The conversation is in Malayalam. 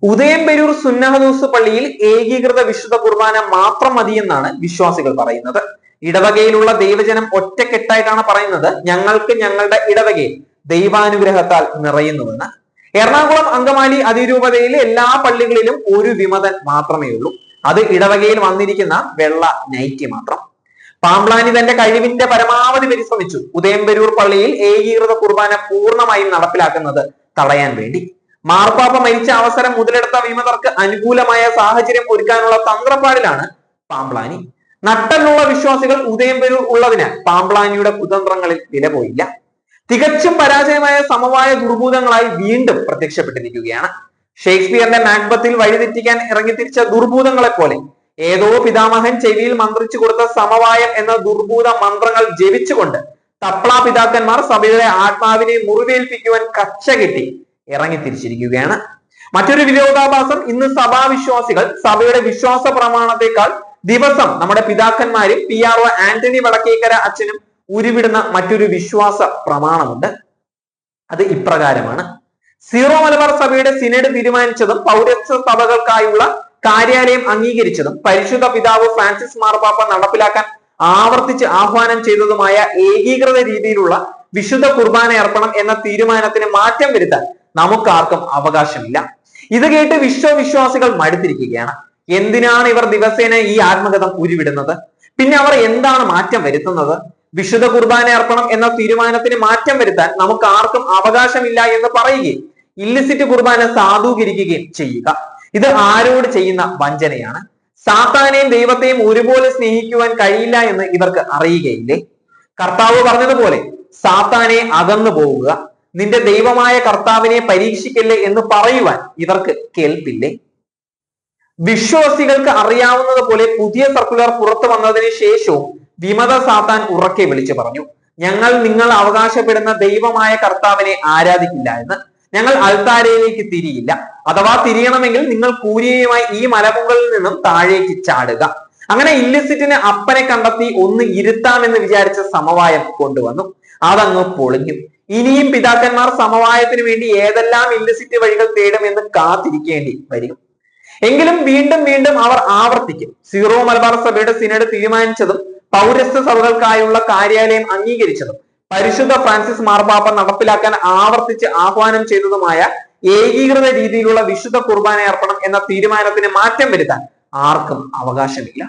ഉദയംപേരൂർ സുന്നഹദൂസ് പള്ളിയിൽ ഏകീകൃത വിശുദ്ധ കുർബാന മാത്രം മതിയെന്നാണ് വിശ്വാസികൾ പറയുന്നത്. ഇടവകയിലുള്ള ദൈവജനം ഒറ്റക്കെട്ടായിട്ടാണ് പറയുന്നത് ഞങ്ങൾക്ക് ഞങ്ങളുടെ ഇടവകയിൽ ദൈവാനുഗ്രഹത്താൽ നിറയുന്നുവെന്ന്. എറണാകുളം അങ്കമാലി അതിരൂപതയിലെ എല്ലാ പള്ളികളിലും ഒരു വിമതൻ മാത്രമേ ഉള്ളൂ. അത് ഇടവകയിൽ വന്നിരിക്കുന്ന വെള്ള നൈറ്റി മാത്രം. പാമ്പ്ലാനി തന്റെ കഴിവിന്റെ പരമാവധി പരിശ്രമിച്ചു ഉദയംപേരൂർ പള്ളിയിൽ ഏകീകൃത കുർബാന പൂർണ്ണമായും നടപ്പിലാക്കുന്നത് തടയാൻ വേണ്ടി. മാർപ്പാപ്പ മരിച്ച അവസരം മുതലെടുത്ത വിമതർക്ക് അനുകൂലമായ സാഹചര്യം ഒരുക്കാനുള്ള തന്ത്രപ്പാടിലാണ് പാമ്പ്ലാനി. നട്ടലുള്ള വിശ്വാസികൾ ഉദയംപേരൂർ ഉള്ളതിനാൽ പാമ്പ്ലാനിയുടെ കുതന്ത്രങ്ങളിൽ വില പോയില്ല. തികച്ചും പരാജയമായ സമവായ ദുർഭൂതങ്ങളായി വീണ്ടും പ്രത്യക്ഷപ്പെട്ടിരിക്കുകയാണ്. ഷേക്സ്പിയറിന്റെ മാക്ബത്തിൽ വഴിതെറ്റിക്കാൻ ഇറങ്ങിത്തിരിച്ച ദുർഭൂതങ്ങളെ പോലെ ഏതോ പിതാമഹൻ ചെവിയിൽ മന്ത്രിച്ചു കൊടുത്ത സമവായം എന്ന ദുർഭൂത മന്ത്രങ്ങൾ ജപിച്ചുകൊണ്ട് തപ്ല പിതാക്കന്മാർ സഭയുടെ ആത്മാവിനെ മുറിവേൽപ്പിക്കുവാൻ കച്ച കെട്ടി ഇറങ്ങിത്തിരിച്ചിരിക്കുകയാണ്. മറ്റൊരു വിരോധാഭാസം, ഇന്ന് സഭാവിശ്വാസികൾ സഭയുടെ വിശ്വാസ പ്രമാണത്തെക്കാൾ ദിവസം നമ്മുടെ പിതാക്കന്മാരും PRO ആന്റണി വടക്കേക്കര അച്ഛനും ഉരുവിടുന്ന മറ്റൊരു വിശ്വാസ പ്രമാണമുണ്ട്. അത് ഇപ്രകാരമാണ്: സീറോ മലബാർ സഭയുടെ സിനഡ് തീരുമാനിച്ചതും പൗരസ്ത്യ സഭകൾക്കായുള്ള കാര്യാലയം അംഗീകരിച്ചതും പരിശുദ്ധ പിതാവ് ഫ്രാൻസിസ് മാർപ്പാപ്പ നടപ്പിലാക്കാൻ ആവർത്തിച്ച് ആഹ്വാനം ചെയ്തതുമായ ഏകീകൃത രീതിയിലുള്ള വിശുദ്ധ കുർബാന അർപ്പണം എന്ന തീരുമാനത്തിന് മാറ്റം വരുത്താൻ നമുക്കാർക്കും അവകാശമില്ല. ഇത് കേട്ട് വിശ്വവിശ്വാസികൾ മടുത്തിരിക്കുകയാണ്. എന്തിനാണ് ഇവർ ദിവസേന ഈ ആത്മകഥം ഉരുവിടുന്നത്? പിന്നെ അവർ എന്താണ് മാറ്റം വരുത്തുന്നത്? വിശുദ്ധ കുർബാന അർപ്പണം എന്ന തീരുമാനത്തിന് മാറ്റം വരുത്താൻ നമുക്ക് ആർക്കും അവകാശമില്ല എന്ന് പറയുകയും ഇല്ലിസിറ്റ് കുർബാന സാധൂകരിക്കുകയും ചെയ്യുക. ഇത് ആരോട് ചെയ്യുന്ന വഞ്ചനയാണ്? സാത്താനെയും ദൈവത്തെയും ഒരുപോലെ സ്നേഹിക്കുവാൻ കഴിയില്ല എന്ന് ഇവർക്ക് അറിയുകയില്ലേ? കർത്താവ് പറഞ്ഞതുപോലെ സാത്താനെ അകന്നു പോവുക, നിന്റെ ദൈവമായ കർത്താവിനെ പരീക്ഷിക്കല്ലേ എന്ന് പറയുവാൻ ഇവർക്ക് കേൾപ്പില്ലേ? വിശ്വാസികൾക്ക് അറിയാവുന്നത് പോലെ പുതിയ സർക്കുലർ പുറത്തു വന്നതിന് ശേഷവും വിമത സാത്താൻ ഉറക്കെ വിളിച്ചു പറഞ്ഞു, ഞങ്ങൾ നിങ്ങൾ അവകാശപ്പെടുന്ന ദൈവമായ കർത്താവിനെ ആരാധിക്കില്ല എന്ന്. ഞങ്ങൾ അൾത്താരയിലേക്ക് തിരിയില്ല. അഥവാ തിരിയണമെങ്കിൽ നിങ്ങൾ കൂരിയുമായി ഈ മലമുകളിൽ നിന്നും താഴേക്ക് ചാടുക. അങ്ങനെ ഇല്ലിസിറ്റിന് അപ്പനെ കണ്ടെത്തി ഒന്ന് ഇരുത്താമെന്ന് വിചാരിച്ച സമവായം കൊണ്ടുവന്നു. അതങ്ങ് പൊളിഞ്ഞു. ഇനിയും പിതാക്കന്മാർ സമവായത്തിന് വേണ്ടി ഏതെല്ലാം ഇല്ലിസിറ്റ് വഴികൾ തേടുമെന്ന് കാത്തിരിക്കേണ്ടി വരും. എങ്കിലും വീണ്ടും വീണ്ടും അവർ ആവർത്തിക്കും, സീറോ മലബാർ സഭയുടെ സിനഡ് തീരുമാനിച്ചതും പൗരസ്ത്യ സഭകൾക്കായുള്ള കാര്യാലയം അംഗീകരിച്ചതും പരിശുദ്ധ ഫ്രാൻസിസ് മാർപ്പാപ്പ നടപ്പിലാക്കാൻ ആവർത്തിച്ച് ആഹ്വാനം ചെയ്തതുമായ ഏകീകൃത രീതിയിലുള്ള വിശുദ്ധ കുർബാന അർപ്പണം എന്ന തീരുമാനത്തിന് മാറ്റം വരുത്താൻ ആർക്കും അവകാശമില്ല.